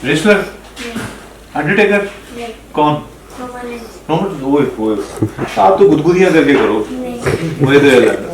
Wrestler, Undertaker, कौन? ओए ओए, आप तो गुदगुदियां करके करो, मुझे तो ये लगता।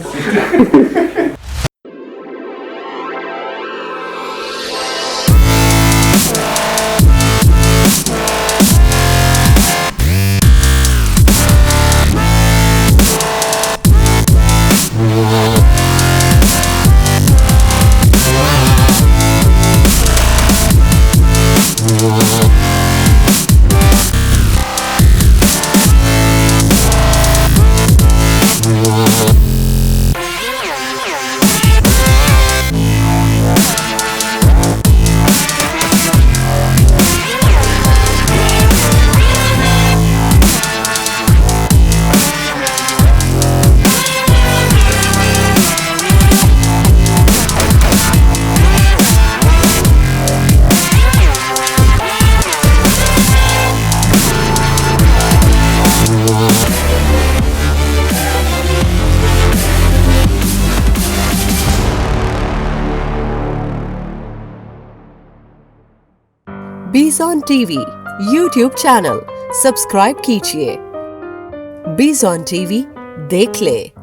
Bizon TV YouTube channel subscribe कीजिए। Bizon TV देख ले।